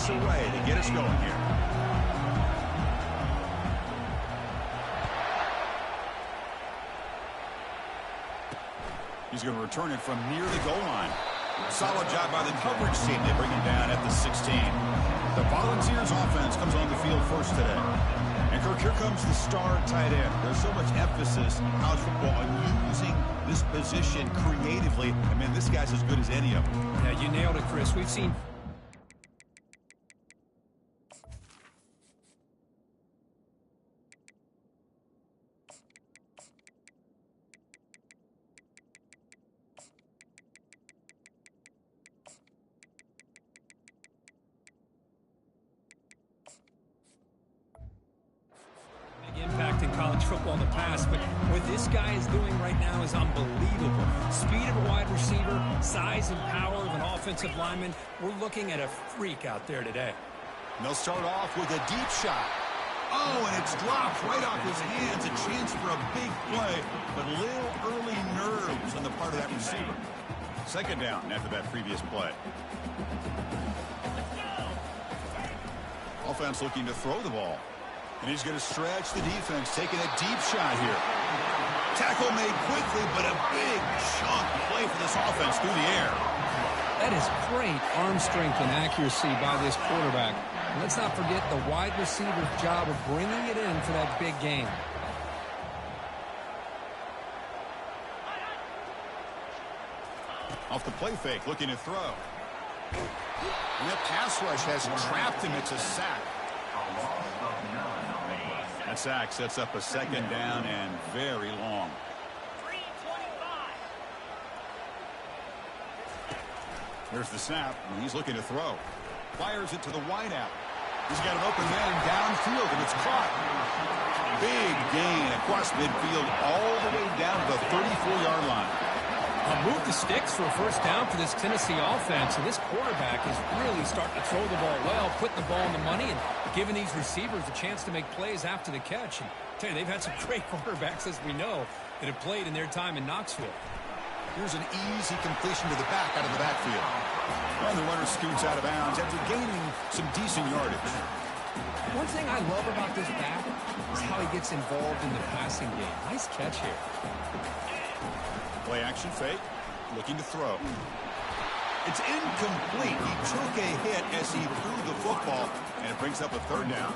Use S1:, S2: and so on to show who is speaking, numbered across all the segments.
S1: pass away to get us going here. He's going to return it from near the goal line. Solid job by the coverage team. They bring him down at the 16. The Volunteers offense comes on the field first today. And Kirk, here comes the star tight end. There's so much emphasis in college football on using this position creatively. I mean, this guy's as good as any of them.
S2: Yeah, you nailed it, Chris. We've seen... impact in college football in the past, but what this guy is doing right now is unbelievable. Speed of a wide receiver, size and power of an offensive lineman. We're looking at a freak out there today.
S1: And they'll start off with a deep shot. Oh, and it's dropped right off his hands. A chance for a big play, but little early nerves on the part of that receiver. Second down after that previous play. Offense looking to throw the ball. And he's going to stretch the defense, taking a deep shot here. Tackle made quickly, but a big chunk play for this offense through the air.
S2: That is great arm strength and accuracy by this quarterback. And let's not forget the wide receiver's job of bringing it in for that big game.
S1: Off the play fake, looking to throw. And that pass rush has trapped him. It's a sack. That sack sets up a second down and very long. Here's the snap, and he's looking to throw. Fires it to the wideout. He's got an open man downfield, and it's caught. Big gain across midfield all the way down to the 34-yard line.
S2: Move the sticks for a first down for this Tennessee offense, and this quarterback is really starting to throw the ball well, putting the ball in the money, and giving these receivers a chance to make plays after the catch. And I tell you, they've had some great quarterbacks, as we know, that have played in their time in Knoxville.
S1: Here's an easy completion to the back out of the backfield. And the runner scoots out of bounds after gaining some decent yardage.
S2: One thing I love about this back is how he gets involved in the passing game. Nice catch here.
S1: Play action fake, looking to throw. It's incomplete. He took a hit as he threw the football, and it brings up a third down.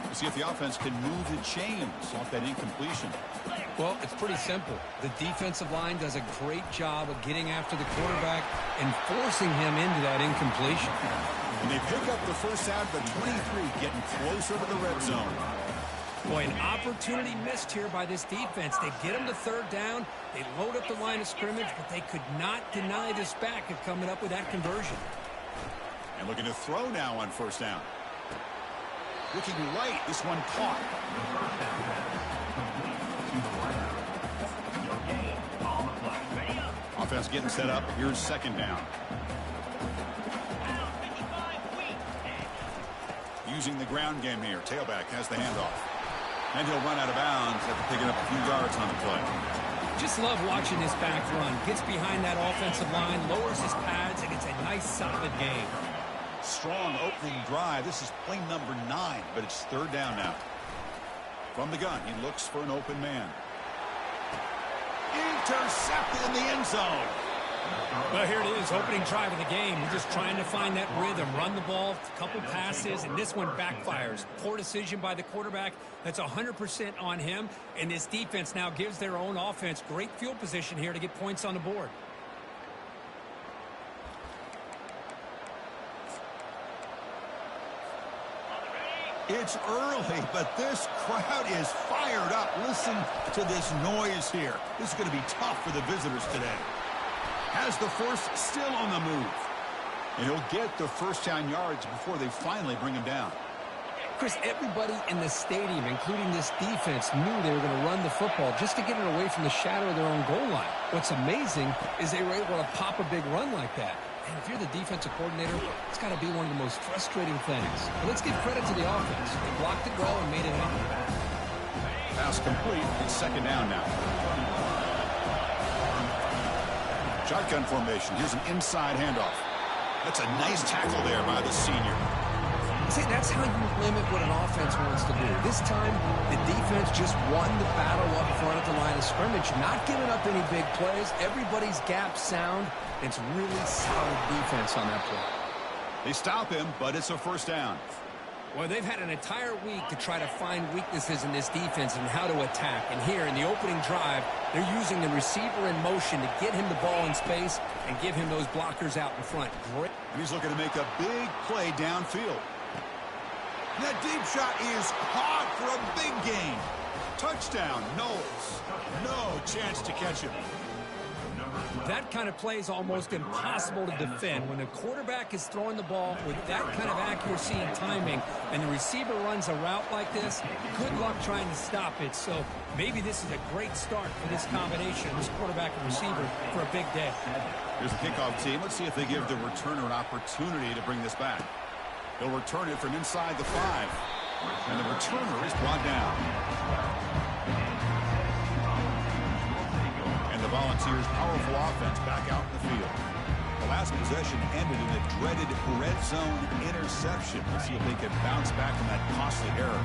S1: We'll see if the offense can move the chains off that incompletion.
S2: Well, it's pretty simple. The defensive line does a great job of getting after the quarterback and forcing him into that incompletion.
S1: And they pick up the first out of the 23, getting closer to the red zone.
S2: Boy, an opportunity missed here by this defense. They get him to third down. They load up the line of scrimmage, but they could not deny this back of coming up with that conversion.
S1: And looking to throw now on first down. Looking right, this one caught. Offense getting set up. Here's second down. Using the ground game here. Tailback has the handoff. And he'll run out of bounds after picking up a few yards on the play.
S2: Just love watching this back run. Gets behind that offensive line, lowers his pads, and it's a nice, solid game.
S1: Strong opening drive. This is play number 9, but it's third down now. From the gun, he looks for an open man. Intercepted in the end zone.
S2: Well, here it is, opening drive of the game. We're just trying to find that rhythm, run the ball, a couple passes, and this one backfires. Poor decision by the quarterback. That's 100% on him, and this defense now gives their own offense great field position here to get points on the board.
S1: It's early, but this crowd is fired up. Listen to this noise here. This is going to be tough for the visitors today. Has the force still on the move. And he'll get the first down yards before they finally bring him down.
S2: Chris, everybody in the stadium, including this defense, knew they were going to run the football just to get it away from the shadow of their own goal line. What's amazing is they were able to pop a big run like that. And if you're the defensive coordinator, it's got to be one of the most frustrating things. But let's give credit to the offense. They blocked it well and made it happen.
S1: Pass complete. It's second down now. Shotgun formation. Here's an inside handoff. That's a nice tackle there by the senior.
S2: See, that's how you limit what an offense wants to do. This time, the defense just won the battle up front at the line of scrimmage, not giving up any big plays. Everybody's gap sound. It's really solid defense on that play.
S1: They stop him, but it's a first down.
S2: Well, they've had an entire week to try to find weaknesses in this defense and how to attack. And here in the opening drive, they're using the receiver in motion to get him the ball in space and give him those blockers out in front. Great.
S1: He's looking to make a big play downfield. That deep shot is caught for a big gain. Touchdown, Knowles. No chance to catch him.
S2: That kind of play is almost impossible to defend. When the quarterback is throwing the ball with that kind of accuracy and timing, and the receiver runs a route like this, good luck trying to stop it. So maybe this is a great start for this combination, this quarterback and receiver, for a big day.
S1: Here's the kickoff team. Let's see if they give the returner an opportunity to bring this back. They'll return it from inside the 5. And the returner is brought down. And the Volunteers' powerful offense back out in the field. The last possession ended in a dreaded red zone interception. Let's see if they can bounce back from that costly error.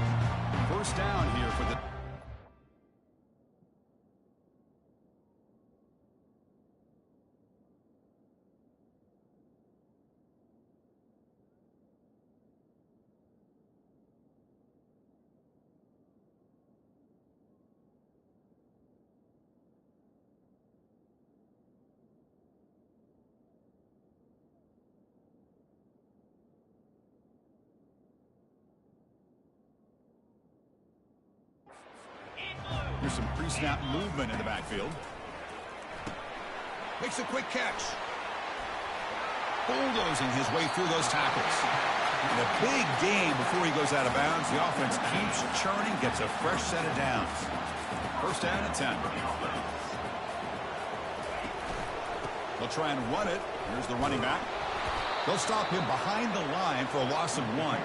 S1: First down here for the... Here's some pre-snap movement in the backfield. Makes a quick catch. Bulldozing his way through those tackles. And a big gain before he goes out of bounds. The offense keeps churning, gets a fresh set of downs. First down and 10. They'll try and run it. Here's the running back. They'll stop him behind the line for a loss of 1.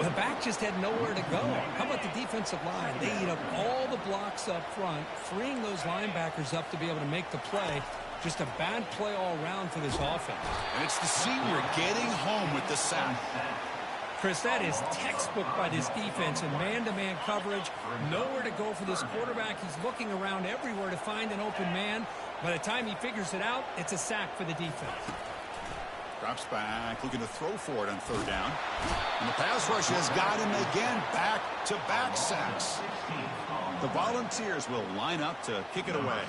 S2: The back just had nowhere to go. How about the defensive line? They eat up all the blocks up front, freeing those linebackers up to be able to make the play. Just a bad play all around for this offense.
S1: And it's the senior getting home with the sack.
S2: Chris, that is textbook by this defense in man-to-man coverage. Nowhere to go for this quarterback. He's looking around everywhere to find an open man. By the time he figures it out, it's a sack for the defense.
S1: Drops back, looking to throw for it on third down. And the pass rush has got him again. Back-to-back sacks. The Volunteers will line up to kick it away.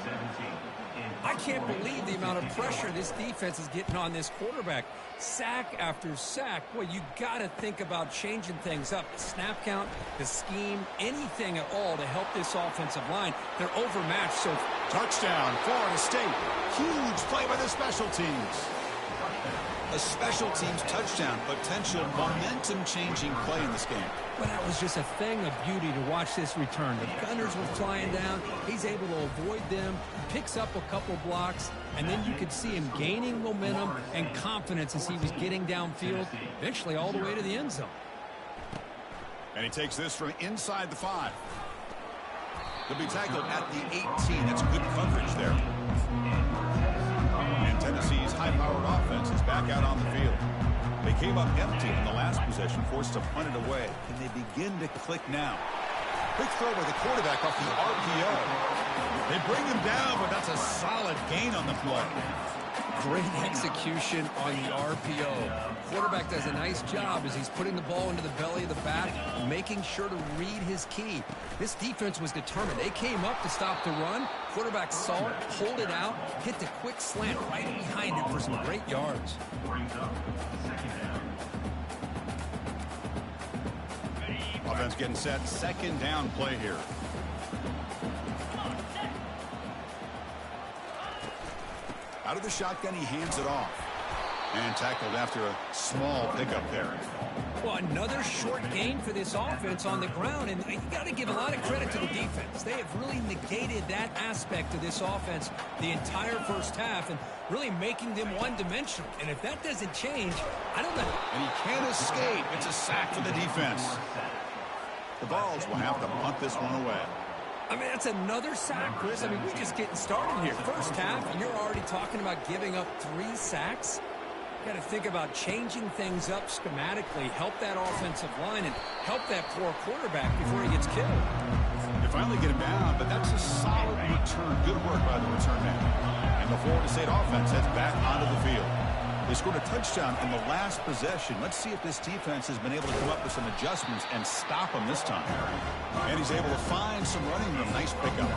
S2: I can't believe the amount of pressure this defense is getting on this quarterback. Sack after sack. Boy, you got to think about changing things up. The snap count, the scheme, anything at all to help this offensive line. They're overmatched. So
S1: touchdown, Florida State. Huge play by the special teams. A special teams touchdown, potential momentum-changing play in this game.
S2: But that was just a thing of beauty to watch this return. The Gunners were flying down. He's able to avoid them, picks up a couple blocks, and then you could see him gaining momentum and confidence as he was getting downfield, eventually all the way to the end zone.
S1: And he takes this from inside the 5. He'll be tackled at the 18. That's good coverage there. And Tennessee's high-powered offense is back out on the field. They came up empty in the last possession, forced to punt it away. Can they begin to click now? Quick throw by the quarterback off the RPO. They bring him down, but that's a solid gain on the play.
S2: Great execution on the RPO. Quarterback does a nice job as he's putting the ball into the belly of the back, making sure to read his key. This defense was determined. They came up to stop the run. Quarterback saw it, pulled it out, hit the quick slant right behind it for some great yards.
S1: Offense getting set. Second down play here. Out of the shotgun, he hands it off. And tackled after a small pickup there.
S2: Well, another short gain for this offense on the ground, and you got to give a lot of credit to the defense. They have really negated that aspect of this offense the entire first half and really making them one-dimensional. And if that doesn't change, I don't know.
S1: And he can't escape. It's a sack for the defense. The Vols will have to punt this one away.
S2: I mean, that's another sack, Chris. I mean, we're just getting started here. First half, and you're already talking about giving up 3 sacks. Got to think about changing things up schematically, help that offensive line, and help that poor quarterback before he gets killed.
S1: They finally get him down, but that's a solid return. Good work by the return man. And the Florida State offense heads back onto the field. They scored a touchdown in the last possession. Let's see if this defense has been able to come up with some adjustments and stop them this time. And he's able to find some running room. Nice pickup.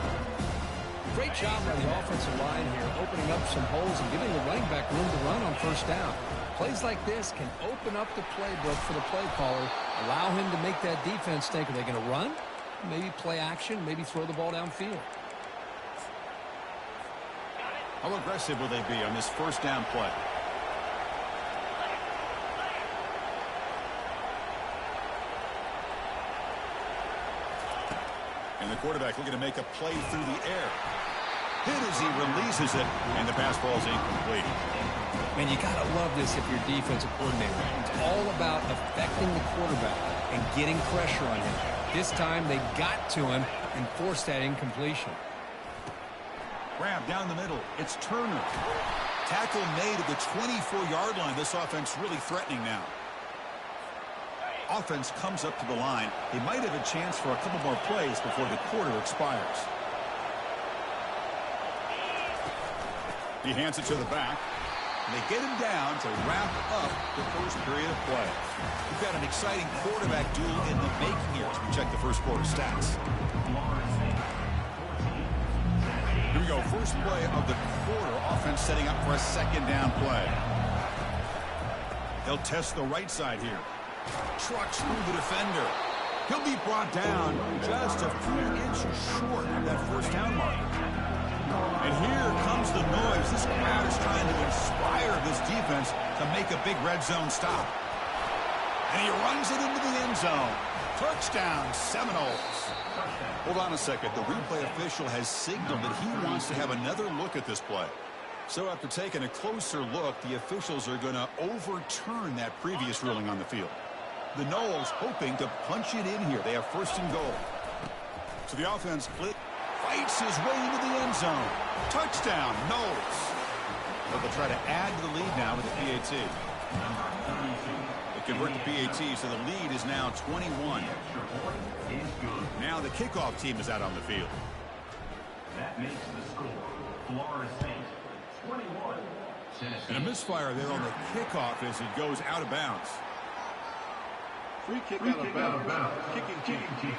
S2: Great job by the offensive line here, opening up some holes and giving the running back room to run on first down. Plays like this can open up the playbook for the play caller, allow him to make that defense think, are they going to run? Maybe play action, maybe throw the ball downfield.
S1: How aggressive will they be on this first down play? And the quarterback looking to make a play through the air. Hit as he releases it, and the pass ball is incomplete.
S2: Man, you got to love this if you're defensive coordinator. It's all about affecting the quarterback and getting pressure on him. This time they got to him and forced that incompletion.
S1: Grab down the middle. It's Turner. Tackle made at the 24-yard line. This offense really threatening now. Offense comes up to the line. They might have a chance for a couple more plays before the quarter expires. He hands it to the back. And they get him down to wrap up the first period of play. We've got an exciting quarterback duel in the making here as we check the first quarter stats. Here we go. First play of the quarter. Offense setting up for a second down play. They'll test the right side here. Trucks through the defender. He'll be brought down just a few inches short of that first down marker. And here comes the noise. This crowd is trying to inspire this defense to make a big red zone stop. And he runs it into the end zone. Touchdown, Seminoles. Hold on a second. The replay official has signaled that he wants to have another look at this play. So after taking a closer look, the officials are going to overturn that previous ruling on the field. The Noles hoping to punch it in here. They have first and goal. So the offense fights his way into the end zone. Touchdown, Noles. But they'll try to add to the lead now with the PAT. They convert the PAT, so the lead is now 21. Now the kickoff team is out on the field.
S3: That makes the score Florida State 21.
S1: And a misfire there on the kickoff as it goes out of bounds.
S4: Free kick out of bounds. Kicking team.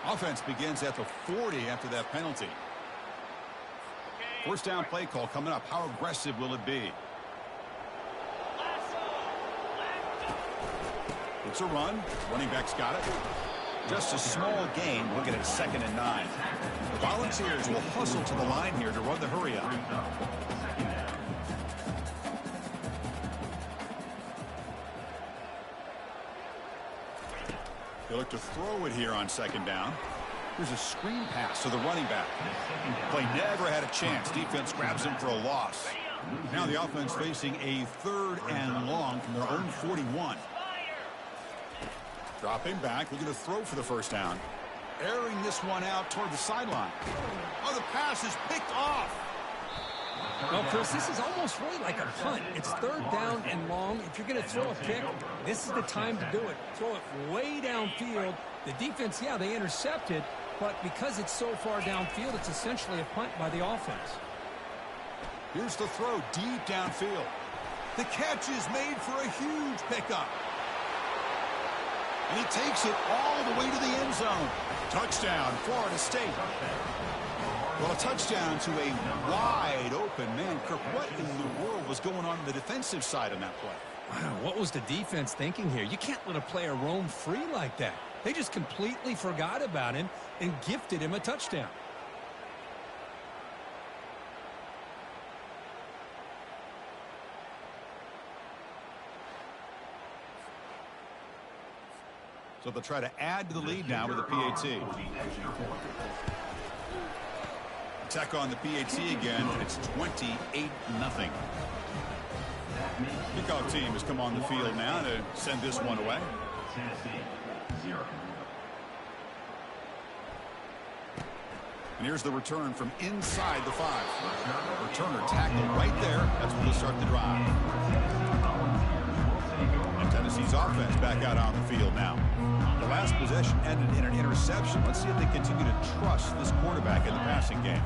S1: Offense begins at the 40 after that penalty. First down play call coming up. How aggressive will it be? It's a run. Running back's got it. Just a small gain. Looking at 2nd and 9. The Volunteers will hustle to the line here to run the hurry up. They look to throw it here on 2nd down. Here's a screen pass to the running back. Play never had a chance. Defense grabs him for a loss. Now the offense facing a 3rd and long from their own 41. Dropping back, looking to throw for the first down. Airing this one out toward the sideline. Oh, the pass is picked off.
S2: Well, Chris, this is almost really like a punt. It's 3rd down and long. If you're going to throw a pick, this is the time to do it. Throw it way downfield. The defense, yeah, they intercepted, but because it's so far downfield, it's essentially a punt by the offense.
S1: Here's the throw deep downfield. The catch is made for a huge pickup. And he takes it all the way to the end zone. Touchdown, Florida State. Well, a touchdown to a wide open man. Kirk, what in the world was going on the defensive side on that play?
S2: Wow, what was the defense thinking here? You can't let a player roam free like that. They just completely forgot about him and gifted him a touchdown.
S1: So they'll try to add to the lead now with the PAT. Attack on the PAT again, and it's 28-0. Kickoff team has come on the field now to send this one away. And here's the return from inside the 5. Returner tackled right there. That's when they'll start the drive. And Tennessee's offense back out on the field now. The last possession ended in an interception. Let's see if they continue to trust this quarterback in the passing game.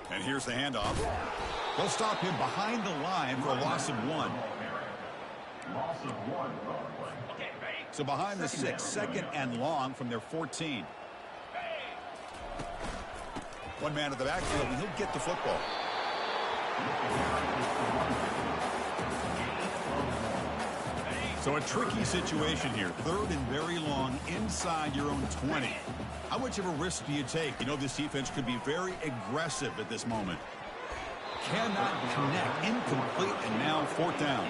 S1: And here's the handoff. They'll stop him behind the line for a loss of 1. So behind the 6, second and long from their 14. One man at the backfield, and he'll get the football. So a tricky situation here. Third and very long inside your own 20. How much of a risk do you take? You know this defense could be very aggressive at this moment. Cannot connect. Incomplete, and now 4th down.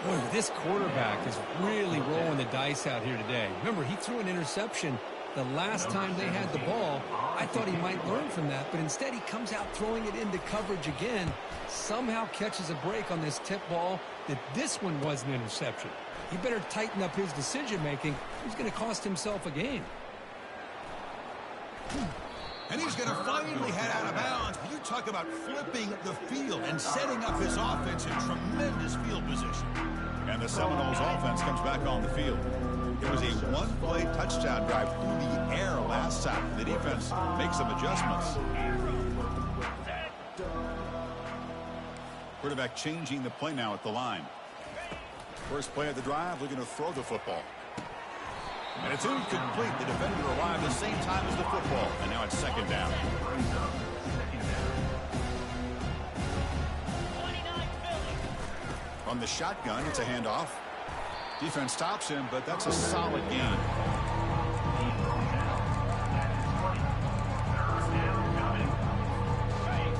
S2: Boy, this quarterback is really rolling the dice out here today. Remember, he threw an interception the last time they had the ball. I thought he might learn from that, but instead he comes out throwing it into coverage again. Somehow catches a break on this tip ball that this one was an interception. He better tighten up his decision-making. He's going to cost himself a game.
S1: And he's going to finally head out of bounds. You talk about flipping the field and setting up his offense in tremendous field position. And the Seminoles offense comes back on the field. It was a one-play touchdown drive through the air last time. The defense makes some adjustments. Quarterback changing the play now at the line. First play of the drive, looking to throw the football. And it's incomplete. The defender arrived at the same time as the football. And now it's 2nd down. On the shotgun, it's a handoff. Defense stops him, but that's a solid gain.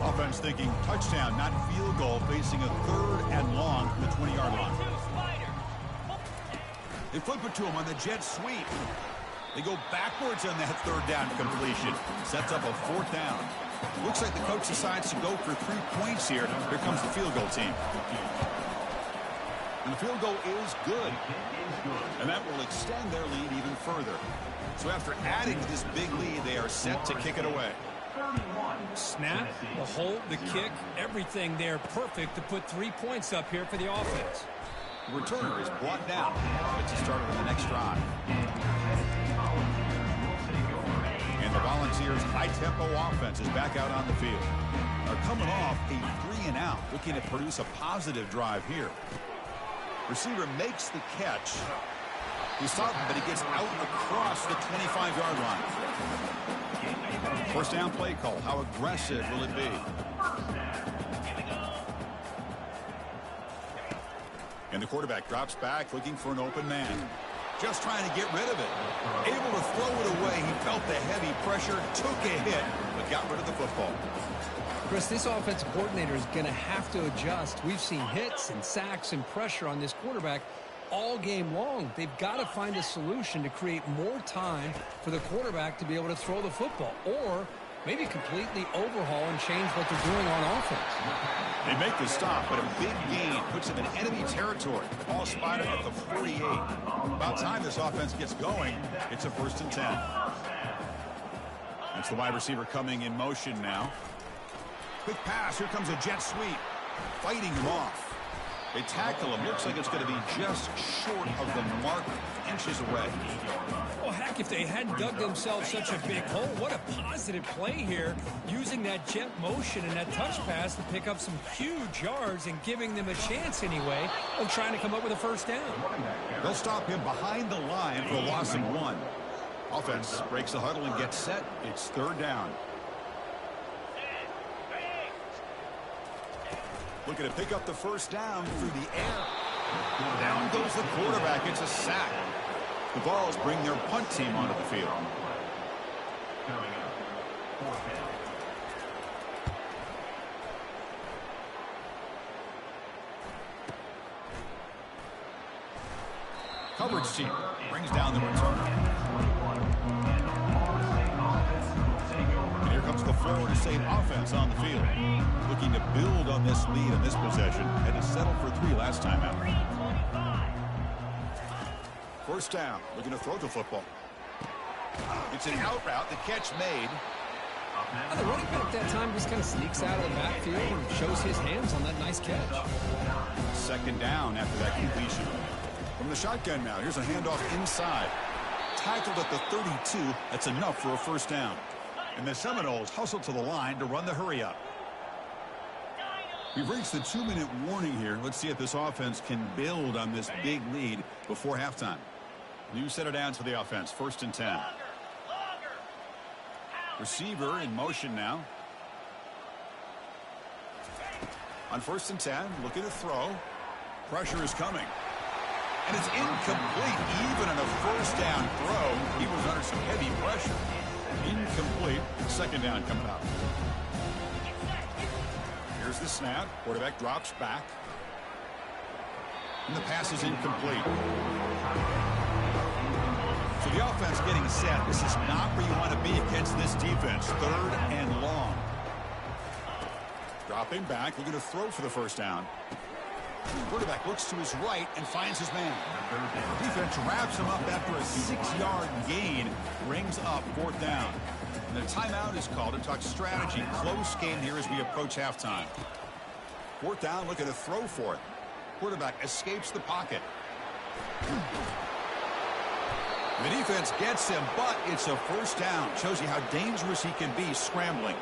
S1: Offense thinking touchdown, not field goal, facing a 3rd and long from the 20-yard line. They flip it to him on the jet sweep. They go backwards on that 3rd down completion. Sets up a 4th down. Looks like the coach decides to go for 3 points here. Here comes the field goal team. And the field goal is good. And that will extend their lead even further. So after adding to this big lead, they are set to kick it away.
S2: Snap, the hold, the kick, everything there perfect to put 3 points up here for the offense.
S1: The returner is brought down. Gets a starter on the next drive. And the Volunteers' high-tempo offense is back out on the field. They're coming off a 3-and-out, looking to produce a positive drive here. Receiver makes the catch. He's stopped, but he gets out across the 25-yard line. First down play call. How aggressive will it be? And the quarterback drops back, looking for an open man. Just trying to get rid of it. Able to throw it away. He felt the heavy pressure, took a hit, but got rid of the football.
S2: Chris, this offensive coordinator is going to have to adjust. We've seen hits and sacks and pressure on this quarterback all game long. They've got to find a solution to create more time for the quarterback to be able to throw the football, or maybe completely overhaul and change what they're doing on offense.
S1: They make the stop, but a big gain puts them in enemy territory. Ball spotted at the 48. About time this offense gets going. It's a 1st and 10. That's the wide receiver coming in motion now. Quick pass. Here comes a jet sweep. Fighting him off. They tackle him. Looks like it's going to be just short of the mark, inches away.
S2: Well, heck, if they hadn't dug themselves such a big hole, what a positive play here, using that jet motion and that touch pass to pick up some huge yards and giving them a chance anyway of trying to come up with a 1st down.
S1: They'll stop him behind the line for a loss of 1. Offense breaks the huddle and gets set. It's 3rd down. Looking to pick up the 1st down through the air. Down goes the quarterback. It's a sack. The Vols bring their punt team onto the field. Coverage team brings down the returner. And here comes the Florida State offense on the field. Looking to build on this lead in this possession. Had to settle for 3 last time out. 1st down. Looking to throw the football. He It's an out route. The catch made.
S2: And the running back that time just kind of sneaks out of the backfield and shows his hands on that nice catch.
S1: Second down after that completion. From the shotgun now, here's a handoff inside. Tackled at the 32. That's enough for a first down. And the Seminoles hustle to the line to run the hurry up. We've reached the 2-minute warning here. Let's see if this offense can build on this big lead before halftime. New set of downs for the offense. 1st and 10. Receiver in motion now. On 1st and 10, looking to throw. Pressure is coming. And it's incomplete. Even on a first down throw, he was under some heavy pressure. Incomplete. 2nd down coming up. Here's the snap. Quarterback drops back. And the pass is incomplete. So the offense getting set. This is not where you want to be against this defense. 3rd and long. Dropping back, looking to throw for the first down. Quarterback looks to his right and finds his man. Defense wraps him up after a 6-yard gain. Brings up 4th down. And a timeout is called to talk strategy. Close game here as we approach halftime. 4th down, looking to throw for it. Quarterback escapes the pocket. The defense gets him, but it's a first down. Shows you how dangerous he can be scrambling.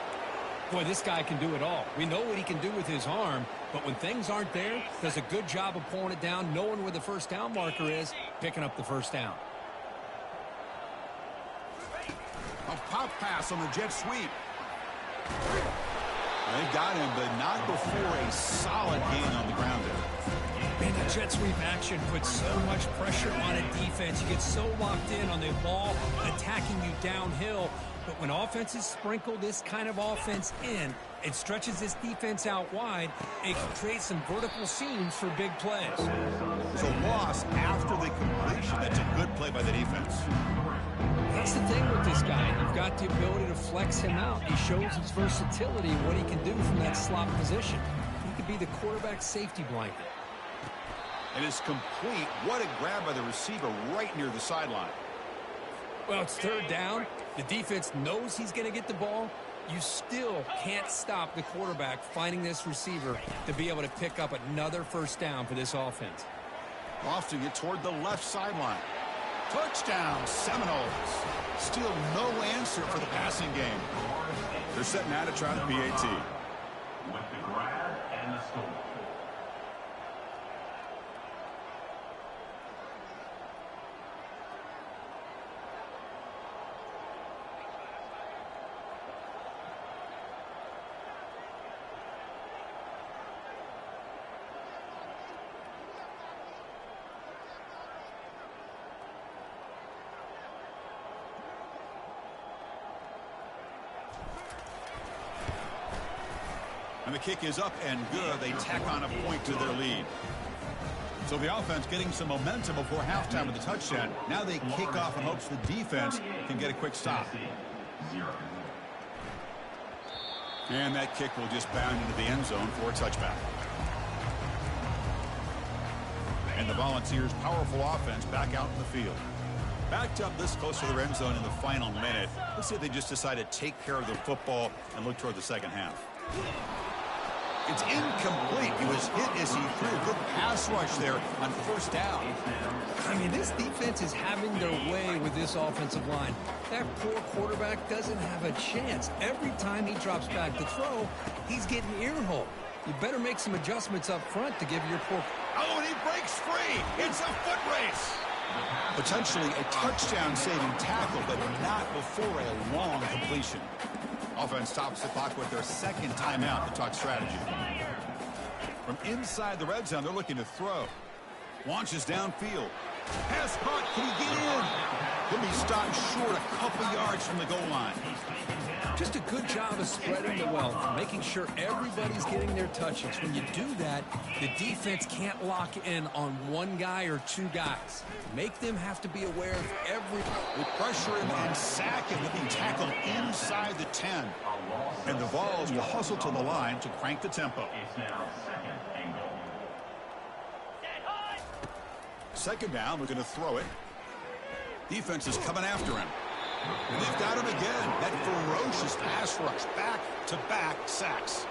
S2: Boy, this guy can do it all. We know what he can do with his arm, but when things aren't there, does a good job of pulling it down, knowing where the first down marker is, picking up the first down.
S1: A pop pass on the jet sweep. They got him, but not before a solid gain on the ground there.
S2: Man, the jet sweep action puts so much pressure on a defense. You get so locked in on the ball attacking you downhill. But when offenses sprinkle this kind of offense in, it stretches this defense out wide. It can create some vertical seams for big plays.
S1: So loss after the completion. That's a good play by the defense.
S2: That's the thing with this guy. You've got the ability to flex him out. He shows his versatility and what he can do from that slot position. He could be the quarterback safety blanket.
S1: It is complete. What a grab by the receiver right near the sideline.
S2: Well, it's 3rd down. The defense knows he's going to get the ball. You still can't stop the quarterback finding this receiver to be able to pick up another first down for this offense.
S1: Lofting it toward the left sideline. Touchdown, Seminoles. Still no answer for the passing game. They're setting out to try the PAT.
S3: With the grab and the score.
S1: And the kick is up and good. They tack on a point to their lead. So the offense getting some momentum before halftime with the touchdown. Now they kick off in hopes the defense can get a quick stop. And that kick will just bound into the end zone for a touchback. And the Volunteers' powerful offense back out in the field. Backed up this close to the end zone in the final minute. Let's see if they just decide to take care of the football and look toward the second half. It's incomplete. He was hit as he threw. Good pass rush there on first down.
S2: I mean, this defense is having their way with this offensive line. That poor quarterback doesn't have a chance. Every time he drops back to throw, he's getting earholed. You better make some adjustments up front to give your poor...
S1: Oh, and he breaks free. It's a foot race. Potentially a touchdown-saving tackle, but not before a long completion. Offense stops the clock with their 2nd timeout to talk strategy. From inside the red zone, they're looking to throw. Launches downfield. Pass caught. Can he get in? He'll be stopped short a couple yards from the goal line.
S2: Just a good job of spreading the wealth, making sure everybody's getting their touches. When you do that, the defense can't lock in on one guy or 2 guys. Make them have to be aware of every...
S1: They pressure him and sack him, being tackled inside the 10. And the Vols will hustle to the line to crank the tempo.
S3: It's now 2nd and goal.
S1: 2nd down, we're going to throw it. Defense is coming after him. And they've again. That ferocious pass rush. Back-to-back sacks.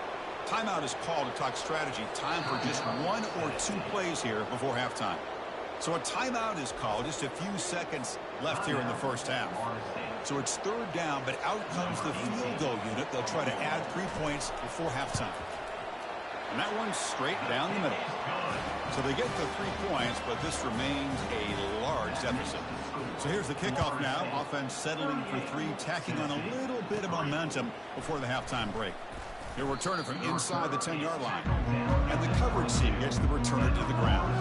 S1: Timeout is called to talk strategy. Time for just 1 or 2 plays here before halftime. So a timeout is called. Just a few seconds left here in the first half. So it's 3rd down, but out comes the field goal unit. They'll try to add 3 points before halftime. And that one's straight down the middle. So they get the 3 points, but this remains a large deficit. So here's the kickoff now. Offense settling for 3, tacking on a little bit of momentum before the halftime break. He'll return it from inside the 10-yard line. And the coverage team gets the returner to the ground.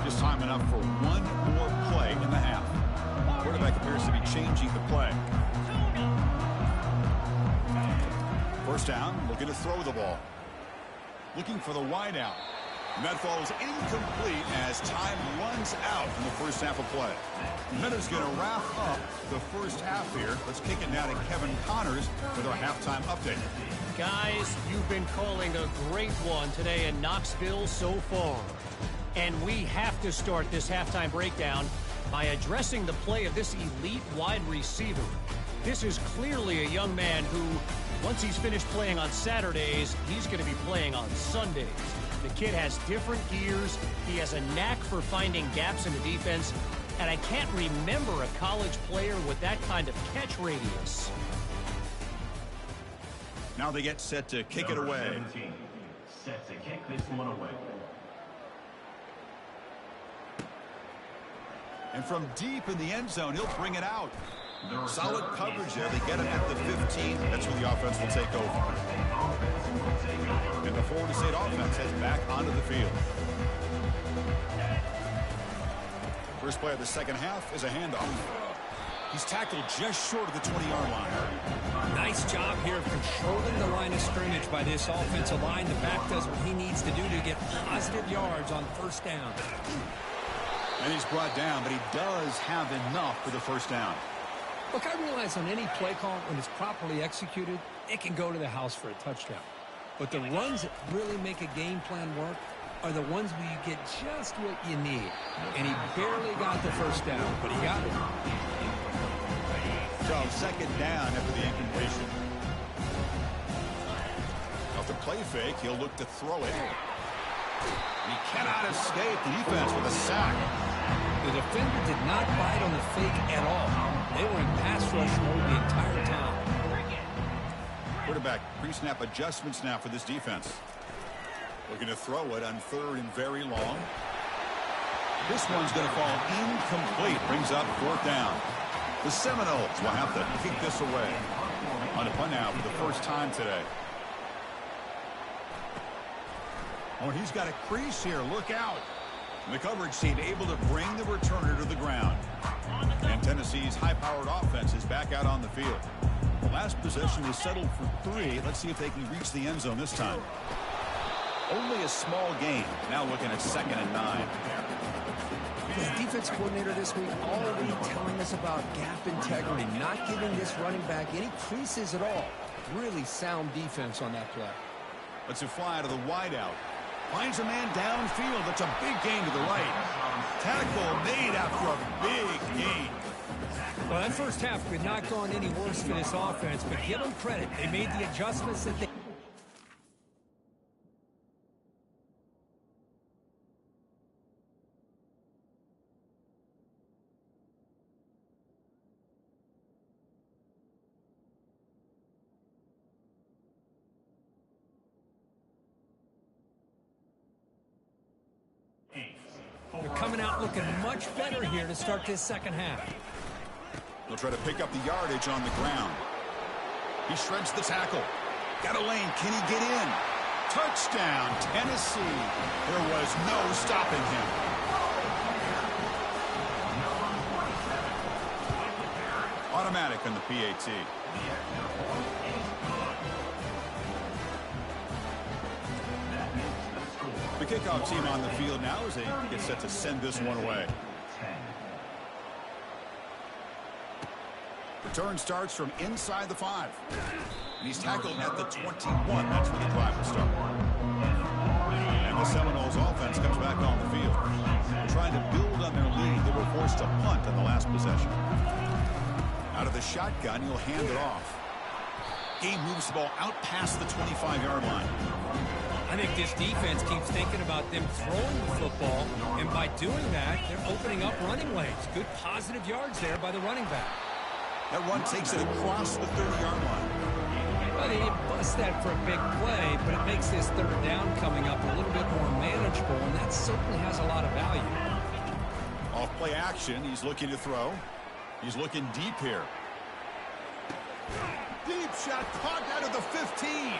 S1: Just time enough for 1 more play in the half. Quarterback appears to be changing the play. First down, looking to throw the ball. Looking for the wideout. And that falls incomplete as time runs out in the first half of play. Minutes going to wrap up the first half here. Let's kick it now to Kevin Connors with our halftime update.
S5: Guys, you've been calling a great one today in Knoxville so far. And we have to start this halftime breakdown by addressing the play of this elite wide receiver. This is clearly a young man who, once he's finished playing on Saturdays, he's going to be playing on Sundays. The kid has different gears. He has a knack for finding gaps in the defense. And I can't remember a college player with that kind of catch radius.
S1: Now they get set to kick it away.
S3: 17, set to kick this one away.
S1: And from deep in the end zone, he'll bring it out. Solid coverage there. They get him at the 15. That's where the offense will take over. And the Florida State offense heads back onto the field. First play of the second half is a handoff. He's tackled just short of the 20-yard line.
S2: Nice job here of controlling the line of scrimmage by this offensive line. The back does what he needs to do to get positive yards on first down.
S1: And he's brought down, but he does have enough for the first down.
S2: Look, I realize on any play call, when it's properly executed, it can go to the house for a touchdown. But the runs that really make a game plan work are the ones where you get just what you need. And he barely got the first down, but he got it.
S1: So second down after the incompletion. Off the play fake, he'll look to throw it. And he cannot escape the defense with a sack.
S2: The defender did not bite on the fake at all. They were in pass rush mode the entire time.
S1: Quarterback pre-snap adjustments now for this defense. Looking to throw it on 3rd and very long. This one's going to fall incomplete. Brings up 4th down. The Seminoles will have to kick this away. On a punt now for the first time today. Oh, he's got a crease here. Look out. And the coverage team able to bring the returner to the ground. And Tennessee's high-powered offense is back out on the field. The last possession was settled for 3. Let's see if they can reach the end zone this time. Only a small gain. Now looking at 2nd and 9.
S2: The defense coordinator this week already telling us about gap integrity, not giving this running back any creases at all. Really sound defense on that play.
S1: Let's fly to the wideout. Finds a man downfield. That's a big gain to the right. Tackle made after a big gain.
S2: Well, that first half could not go on any worse for this offense, but give them credit. They made the adjustments that they... They're coming out looking much better here to start this second half.
S1: They'll try to pick up the yardage on the ground. He shreds the tackle. Got a lane. Can he get in? Touchdown, Tennessee. There was no stopping him. Automatic on the PAT. The kickoff team on the field now as they get set to send this one away. Return starts from inside the 5. And he's tackled at the 21. That's where the drive will start. And the Seminoles offense comes back on the field. They're trying to build on their lead. They were forced to punt on the last possession. Out of the shotgun, he'll hand it off. Game moves the ball out past the 25-yard line.
S2: I think this defense keeps thinking about them throwing the football, and by doing that, they're opening up running lanes. Good positive yards there by the running back.
S1: That run takes it across the 30-yard line.
S2: Well, they didn't bust that for a big play, but it makes this third down coming up a little bit more manageable, and that certainly has a lot of value.
S1: Off play action, he's looking to throw. He's looking deep here. Deep shot caught out of the 15.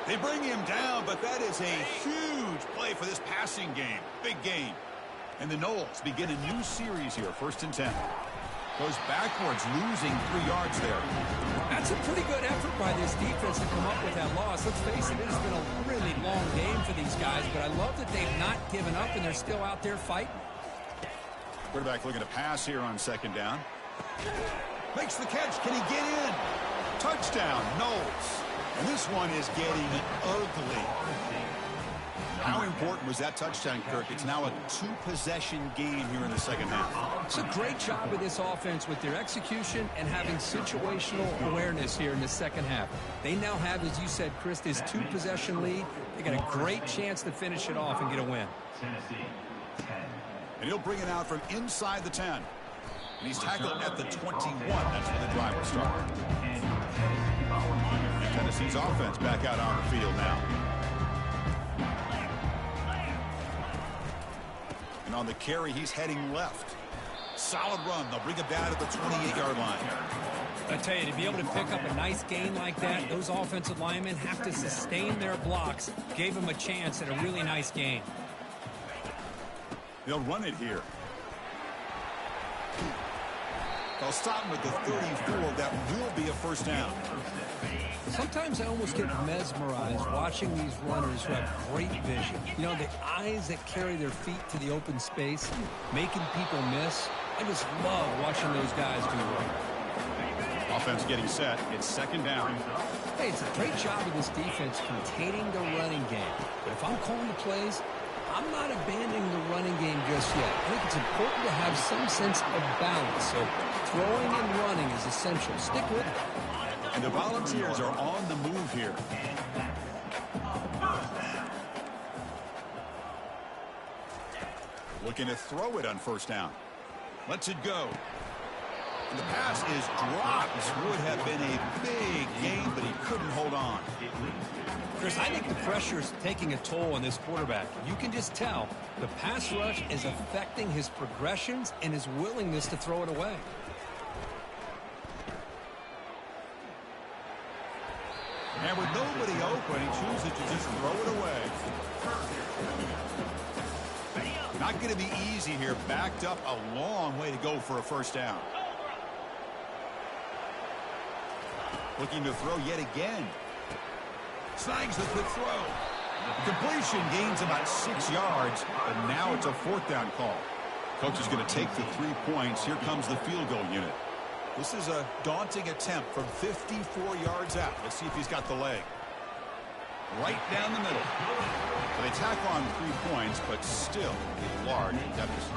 S1: They bring him down, but that is a huge play for this passing game. Big game. And the Noles begin a new series here, 1st and 10. Goes backwards, losing 3 yards there.
S2: That's a pretty good effort by this defense to come up with that loss. Let's face it, it has been a really long game for these guys, but I love that they've not given up and they're still out there fighting.
S1: Quarterback looking to pass here on 2nd down. Makes the catch. Can he get in? Touchdown, Noles. And this one is getting ugly. How important was that touchdown, Kirk? It's now a 2-possession game here in the second half.
S2: It's a great job of this offense with their execution and having situational awareness here in the second half. They now have, as you said, Chris, this 2-possession lead. They got a great chance to finish it off and get a win.
S1: And he'll bring it out from inside the 10. And he's tackled at the 21. That's where the drive will start. And Tennessee's offense back out on the field now. And on the carry, he's heading left. Solid run. They'll bring it down at the 28-yard line.
S2: I tell you, to be able to pick up a nice game like that, those offensive linemen have to sustain their blocks. Gave them a chance at a really nice game.
S1: They'll run it here. They'll stop him at the 34. That will be a 1st down.
S2: Sometimes I almost get mesmerized watching these runners who have great vision. You know, the eyes that carry their feet to the open space, making people miss. I just love watching those guys do it.
S1: Offense getting set. It's 2nd down.
S2: Hey, it's a great job of this defense containing the running game. But if I'm calling the plays, I'm not abandoning the running game just yet. I think it's important to have some sense of balance. So throwing and running is essential. Stick with it.
S1: And the Volunteers are on the move here. Looking to throw it on 1st down. Lets it go. And the pass is dropped. Would have been a big game, but he couldn't hold on.
S2: Chris, I think the pressure is taking a toll on this quarterback. You can just tell the pass rush is affecting his progressions and his willingness to throw it away.
S1: And with nobody open, he chooses to just throw it away. Not going to be easy here. Backed up a long way to go for a 1st down. Looking to throw yet again. Snags the quick throw. Completion gains about 6 yards, but now it's a 4th down call. Coach is going to take the 3 points. Here comes the field goal unit. This is a daunting attempt from 54 yards out. Let's see if he's got the leg. Right down the middle. So they tack on 3 points, but still a large deficit.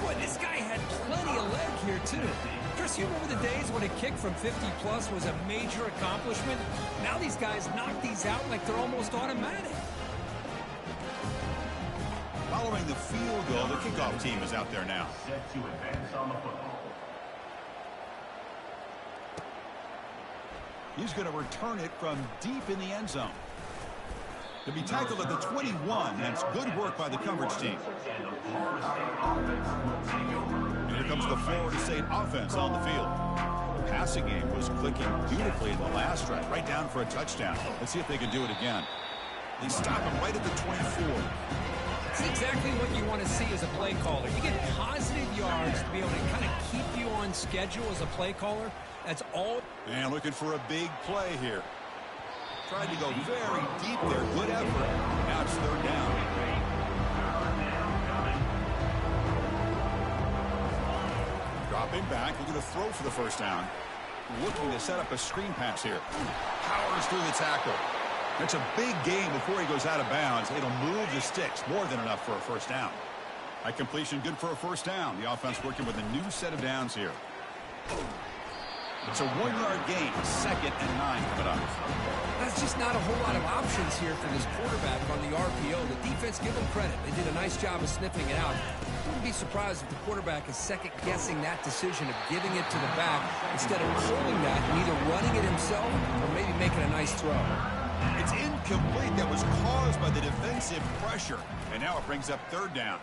S2: Boy, this guy had plenty of leg here, too. Chris, you remember the days when a kick from 50-plus was a major accomplishment? Now these guys knock these out like they're almost automatic.
S1: Following the field goal, the kickoff team is out there now.
S3: Set to advance on the football.
S1: He's going to return it from deep in the end zone. To be tackled at the 21. That's good work by the coverage team. And here comes the Florida State offense on the field. The passing game was clicking beautifully in the last drive, right down for a touchdown. Let's see if they can do it again. They stop him right at the 24.
S2: It's exactly what you want to see as a play caller. You get positive yards to be able to kind of keep you on schedule as a play caller. That's all.
S1: And looking for a big play here. Tried to go very deep there. Good effort. Now it's 3rd down. Dropping back. Looking to throw for the 1st down. looking to set up a screen pass here. Powers through the tackle. That's a big gain before he goes out of bounds. It'll move the sticks, more than enough for a first down. That completion good for a first down. The offense working with a new set of downs here. It's a 1-yard gain, 2nd and 9 coming up.
S2: That's just not a whole lot of options here for this quarterback on the RPO. The defense, give them credit. They did a nice job of sniffing it out. Wouldn't be surprised if the quarterback is second-guessing that decision of giving it to the back instead of pulling that and either running it himself or maybe making a nice throw.
S1: It's incomplete. That was caused by the defensive pressure. And now it brings up 3rd down.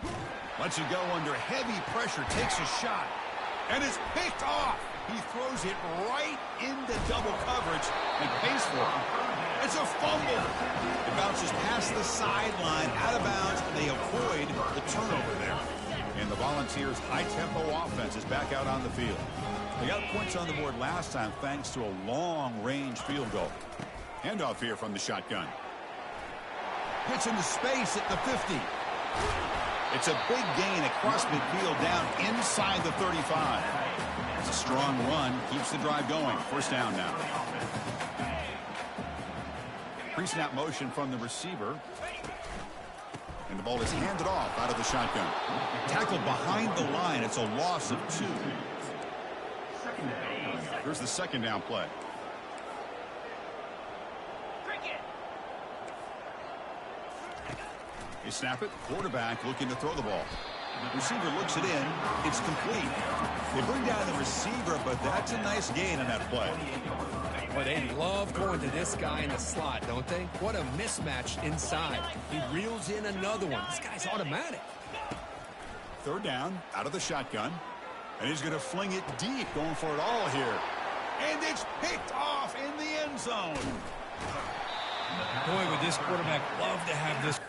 S1: Lets it go under heavy pressure, takes a shot, and it's picked off. He throws it right into double coverage and pays for it. It's a fumble. It bounces past the sideline, out of bounds, and they avoid the turnover there. And the Volunteers' high-tempo offense is back out on the field. They got points on the board last time thanks to a long-range field goal. Handoff here from the shotgun. Hits into space at the 50. It's a big gain across midfield down inside the 35. It's a strong run, keeps the drive going. First down now. Pre-snap motion from the receiver. And the ball is handed off out of the shotgun. Tackled behind the line. It's a loss of 2. Here's the 2nd down play. They snap it. Quarterback looking to throw the ball. Receiver looks it in. It's complete. They bring down the receiver, but that's a nice gain on that play.
S2: But they love going to this guy in the slot, don't they? What a mismatch inside. He reels in another one. This guy's automatic.
S1: 3rd down, out of the shotgun. And he's going to fling it deep, going for it all here. And it's picked off in the end zone.
S2: Boy, would this quarterback love to have this.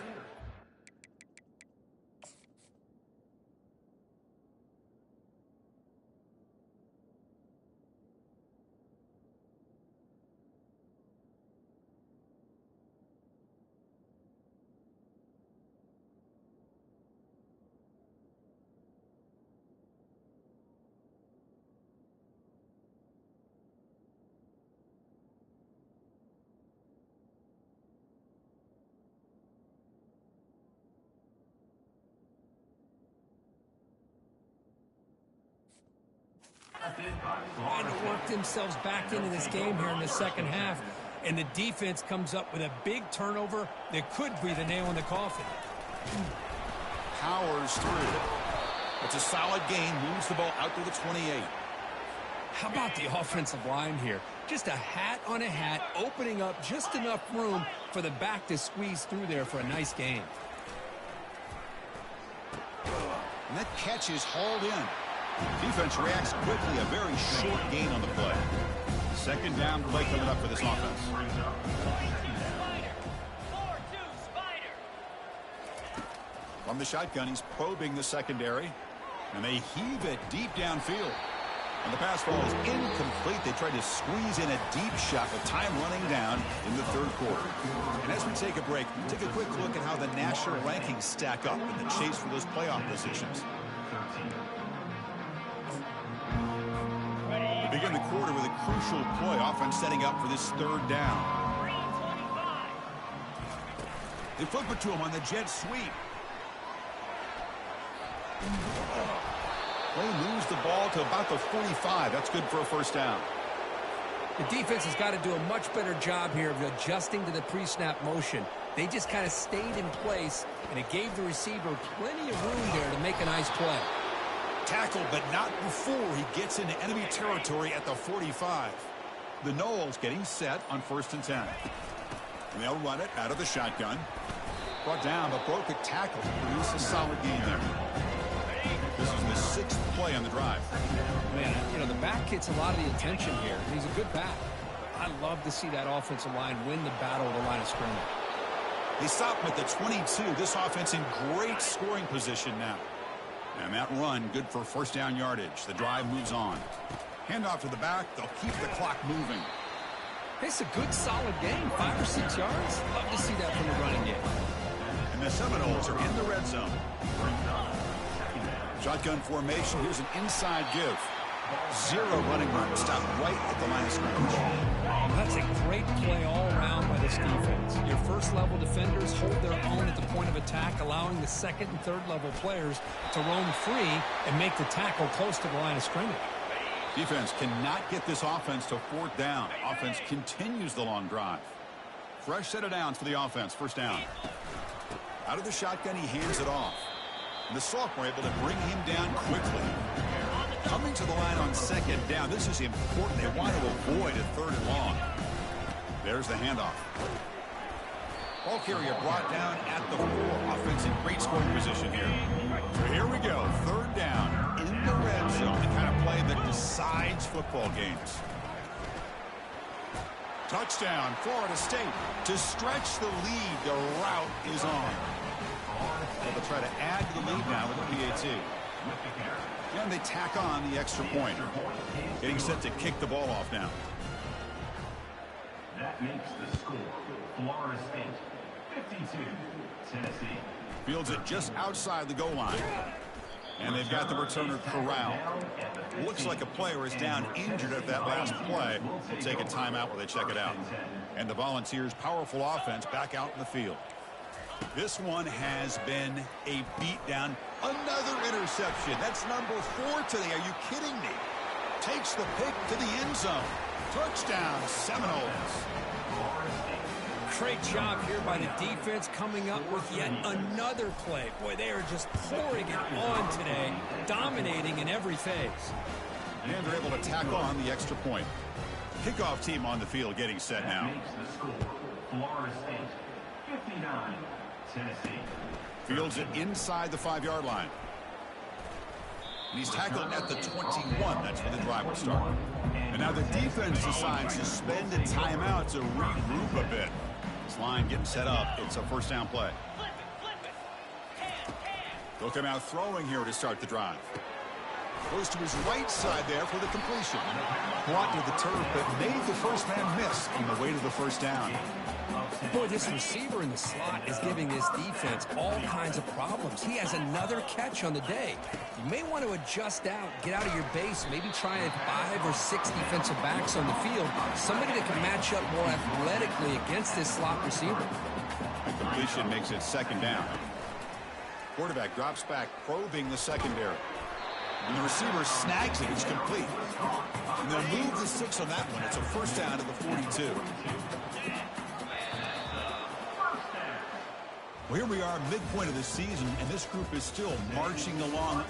S2: Trying to work themselves back into this game here in the second half, and the defense comes up with a big turnover that could be the nail in the coffin.
S1: Powers through. It's a solid gain, moves the ball out to the 28.
S2: How about the offensive line here? Just a hat on a hat, opening up just enough room for the back to squeeze through there for a nice gain.
S1: And that catch is hauled in. Defense reacts quickly, a very short gain on the play. 2nd down play coming up for this offense. From the shotgun, he's probing the secondary. And they heave it deep downfield. And the pass ball is incomplete. They tried to squeeze in a deep shot with time running down in the 3rd quarter. And as we take a break, take a quick look at how the national rankings stack up in the chase for those playoff positions. They begin the quarter with a crucial play. Offense setting up for this 3rd down. They flip it to him on the jet sweep. Play moves the ball to about the 45. That's good for a first down.
S2: The defense has got to do a much better job here of adjusting to the pre-snap motion. They just kind of stayed in place, and it gave the receiver plenty of room there to make a nice play.
S1: Tackled, but not before he gets into enemy territory at the 45. The Noles getting set on 1st and 10. And they'll run it out of the shotgun. Brought down, but broke a tackle to produce a solid gain there. This is the 6th play on the drive.
S2: Man, you know, the back gets a lot of the attention here. He's a good back. I love to see that offensive line win the battle of the line of scrimmage.
S1: They stop him at the 22. This offense in great scoring position now. And that run, good for first down yardage. The drive moves on. Handoff to the back. They'll keep the clock moving.
S2: It's a good, solid game. 5 or 6 yards. Love to see that from the running game.
S1: And the Seminoles are in the red zone. Shotgun formation. Here's an inside give. Zero running room. Stopped right at the line of scrimmage.
S2: That's a great play all around by this defense. Your first-level defenders hold their own at the point of attack, allowing the second and third-level players to roam free and make the tackle close to the line of scrimmage.
S1: Defense cannot get this offense to fourth down. Offense continues the long drive. Fresh set of downs for the offense. First down. Out of the shotgun, he hands it off. And the sophomore able to bring him down quickly. Coming to the line on second down. This is important. They want to avoid a third and long. There's the handoff. Ball carrier brought down at the 4. Offense in great scoring position here. So here we go. Third down in the red zone. The kind of play that decides football games. Touchdown, Florida State. To stretch the lead, the route is on. They'll try to add to the lead now with the PAT. And they tack on the extra point. Getting set to kick the ball off now.
S3: That makes the score. Florida State 52, Tennessee.
S1: Fields it just outside the goal line. And they've got the returner corralled. Looks like a player is down injured at that last play. We'll take a timeout while they check it out. And the Volunteers' powerful offense back out in the field. This one has been a beatdown. Another interception. That's number 4 today. Are you kidding me? Takes the pick to the end zone. Touchdown, Seminoles.
S2: Great job here by the defense coming up with yet another play. Boy, they are just pouring it on today, dominating in every phase.
S1: And they're able to tack on the extra point. Kickoff team on the field getting set now.
S3: That makes the score. Florida State 59, Tennessee.
S1: Fields it inside the 5-yard line. And he's tackled at the 21. That's where the drive will start. And now the defense decides to spend a timeout to regroup a bit. This line getting set up. It's a first down play. They'll come out throwing here to start the drive. Goes to his right side there for the completion. Brought to the turf, but made the first man miss on the way to the first down.
S2: Boy, this receiver in the slot is giving this defense all kinds of problems. He has another catch on the day. You may want to adjust out, get out of your base, maybe try 5 or 6 defensive backs on the field. Somebody that can match up more athletically against this slot receiver.
S1: The completion makes it second down. Quarterback drops back, probing the secondary. And the receiver snags it. It's complete. And they'll move the 6 on that one. It's a first down at the 42. Well, here we are, midpoint of the season, and this group is still marching along